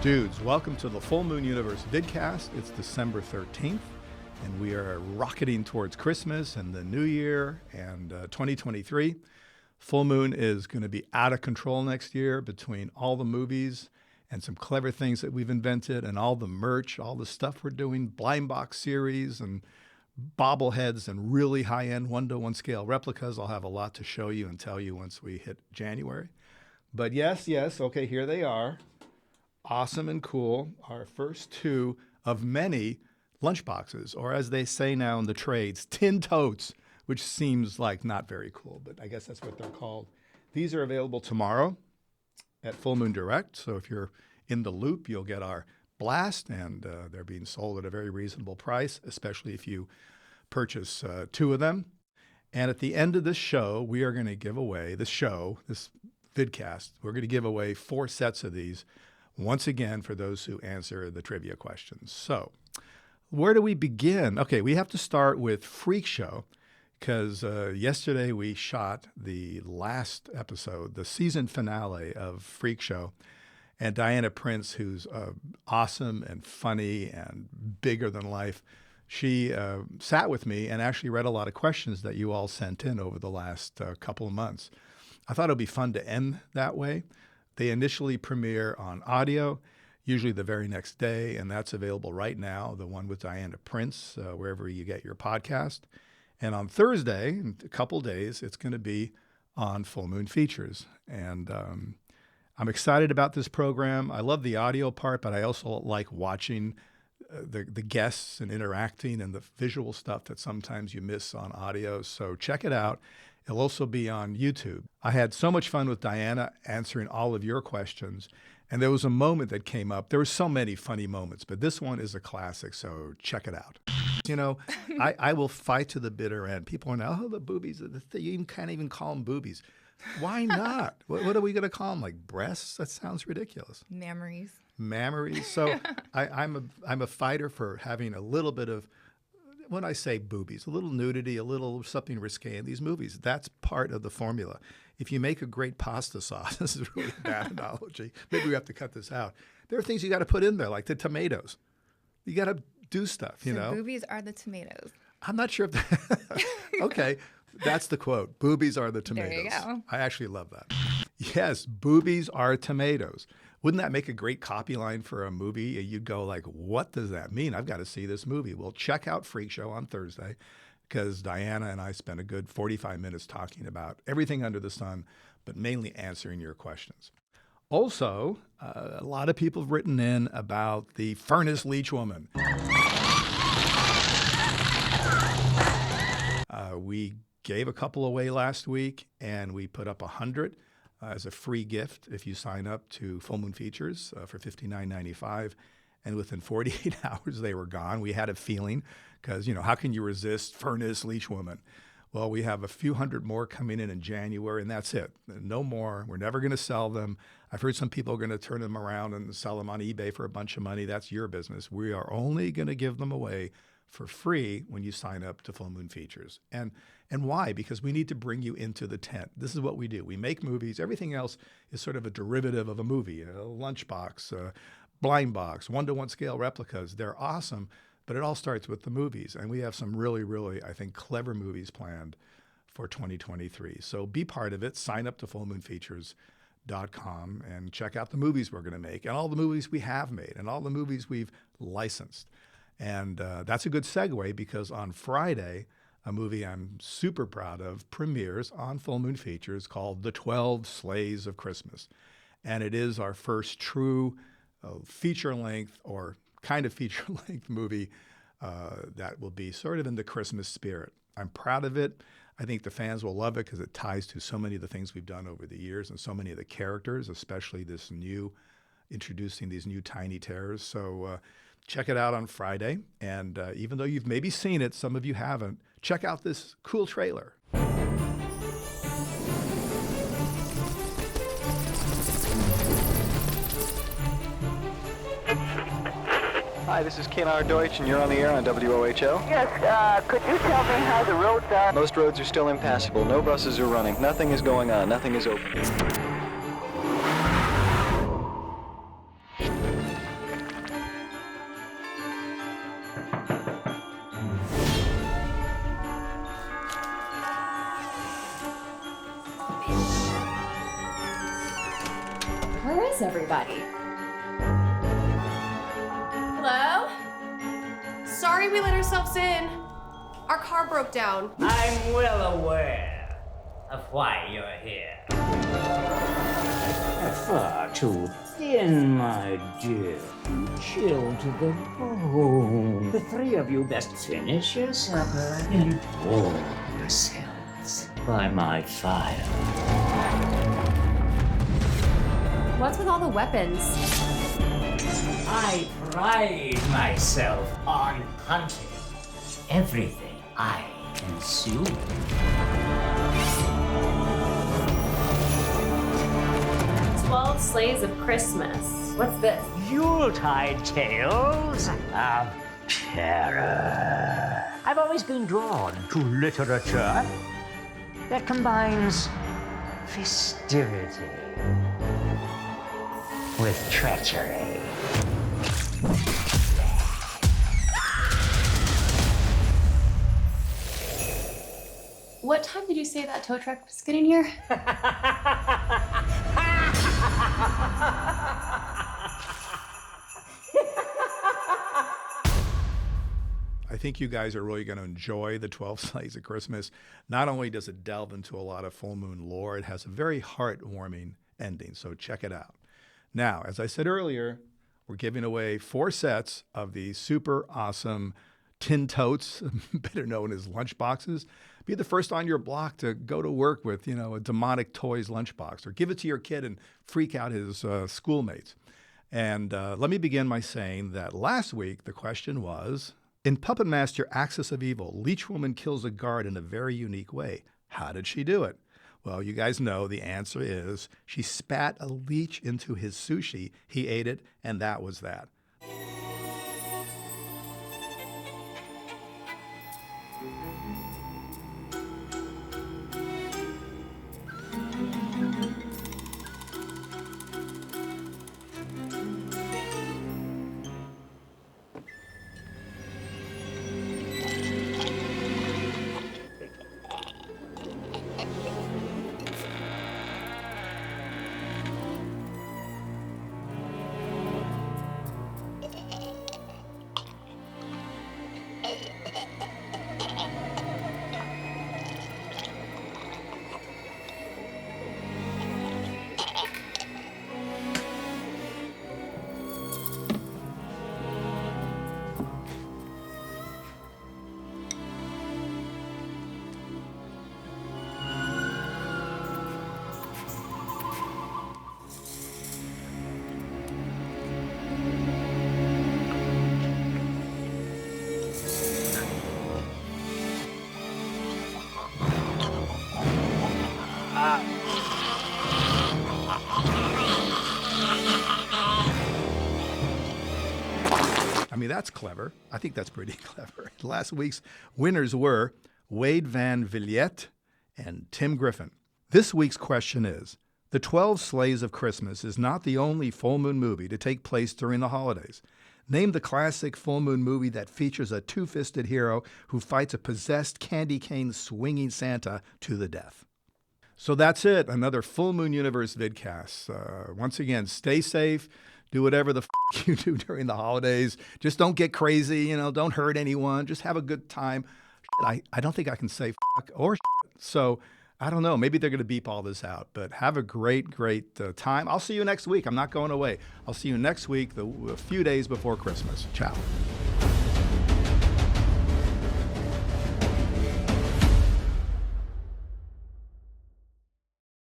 Dudes, welcome to the Full Moon Universe vidcast. It's December 13th, and we are rocketing towards Christmas and the New Year and 2023. Full Moon is going to be out of control next year between all the movies and some clever things that we've invented and all the merch, all the stuff we're doing, blind box series and bobbleheads and really high-end 1-to-1 scale replicas. I'll have a lot to show you and tell you once we hit January. But yes, okay, here they are. Awesome and cool, our first two of many lunchboxes, or as they say now in the trades, tin totes, which seems like not very cool, but I guess that's what they're called. These are available tomorrow at Full Moon Direct, so if you're in the loop, you'll get our blast, and they're being sold at a very reasonable price, especially if you purchase two of them. And at the end of this show, we are going to give away, this vidcast, we're going to give away 4 sets of these once again for those who answer the trivia questions. So where do we begin? Okay, we have to start with Freak Show because yesterday we shot the last episode, the season finale of Freak Show. And Diana Prince, who's awesome and funny and bigger than life, she sat with me and actually read a lot of questions that you all sent in over the last couple of months. I thought it would be fun to end that way. They initially premiere on audio, usually the very next day, and that's available right now, the one with Diana Prince, wherever you get your podcast. And on Thursday, in a couple days, it's going to be on Full Moon Features. And I'm excited about this program. I love the audio part, but I also like watching the guests and interacting and the visual stuff that sometimes you miss on audio. So check it out. It'll also be on YouTube. I had so much fun with Diana answering all of your questions. And there was a moment that came up. There were so many funny moments, but this one is a classic, so check it out. You know, I will fight to the bitter end. People are now, the boobies. You can't even call them boobies. Why not? What are we going to call them? Like breasts? That sounds ridiculous. Mammaries. So I'm a fighter for having a little bit of, when I say boobies, a little nudity, a little something risque in these movies. That's part of the formula. If you make a great pasta sauce, this is really a bad analogy. Maybe we have to cut this out. There are things you got to put in there, like the tomatoes. You got to do stuff, you know. Boobies are the tomatoes. I'm not sure if that, okay, that's the quote. Boobies are the tomatoes. There you go. I actually love that. Yes, boobies are tomatoes. Wouldn't that make a great copy line for a movie? You'd go like, what does that mean? I've got to see this movie. Well, check out Freak Show on Thursday because Diana and I spent a good 45 minutes talking about everything under the sun, but mainly answering your questions. Also, a lot of people have written in about the furnace leech woman. We gave a couple away last week, and we put up 100 as a free gift if you sign up to Full Moon Features for $59.95. And within 48 hours, they were gone. We had a feeling because, you know, how can you resist furnace leech woman? Well, we have a few hundred more coming in January, and that's it. No more. We're never going to sell them. I've heard some people are going to turn them around and sell them on eBay for a bunch of money. That's your business. We are only going to give them away for free when you sign up to Full Moon Features. And why? Because we need to bring you into the tent. This is what we do. We make movies. Everything else is sort of a derivative of a movie. A lunchbox, blind box, 1-to-1 scale replicas. They're awesome, but it all starts with the movies. And we have some really, really, I think, clever movies planned for 2023. So be part of it. Sign up to fullmoonfeatures.com and check out the movies we're going to make and all the movies we have made and all the movies we've licensed. And that's a good segue because on Friday, a movie I'm super proud of premieres on Full Moon Features called The 12 Sleighs of Christmas. And it is our first true feature-length or kind of feature-length movie that will be sort of in the Christmas spirit. I'm proud of it. I think the fans will love it because it ties to so many of the things we've done over the years and so many of the characters, especially this new, introducing these new tiny terrors. So check it out on Friday. And even though you've maybe seen it, some of you haven't, check out this cool trailer. Hi, this is Kenar Deutsch, and you're on the air on WOHO. Yes, could you tell me how the roads are? Most roads are still impassable. No buses are running. Nothing is going on. Nothing is open. Where is everybody? Hello? Sorry we let ourselves in. Our car broke down. I'm well aware of why you're here. Far too thin, my dear. Chill to the bone. The three of you best finish your supper and warm yourselves by my fire. What's with all the weapons? I pride myself on hunting everything I consume. 12 Sleighs of Christmas. What's this? Yuletide tales of terror. I've always been drawn to literature that combines festivity with treachery. What time did you say that tow truck was getting here? I think you guys are really going to enjoy the 12 Sleighs of Christmas. Not only does it delve into a lot of full moon lore, it has a very heartwarming ending, so check it out. Now, as I said earlier, we're giving away 4 sets of the super awesome tin totes, better known as lunchboxes. Be the first on your block to go to work with, a demonic toys lunchbox, or give it to your kid and freak out his schoolmates. And let me begin by saying that last week the question was, in Puppet Master Axis of Evil, Leech Woman kills a guard in a very unique way. How did she do it? Well, you guys know the answer is she spat a leech into his sushi, he ate it, and that was that. I mean, that's clever. I think that's pretty clever. Last week's winners were Wade Van Villette and Tim Griffin. This week's question is, The 12 Sleighs of Christmas is not the only full moon movie to take place during the holidays. Name the classic full moon movie that features a two-fisted hero who fights a possessed candy cane swinging Santa to the death. So that's it. Another Full Moon Universe vidcast. Once again, stay safe. Do whatever the you do during the holidays. Just don't get crazy. Don't hurt anyone. Just have a good time. I don't think I can say or so. I don't know. Maybe they're going to beep all this out. But have a great time. I'll see you next week. I'm not going away. I'll see you next week, a few days before Christmas. Ciao.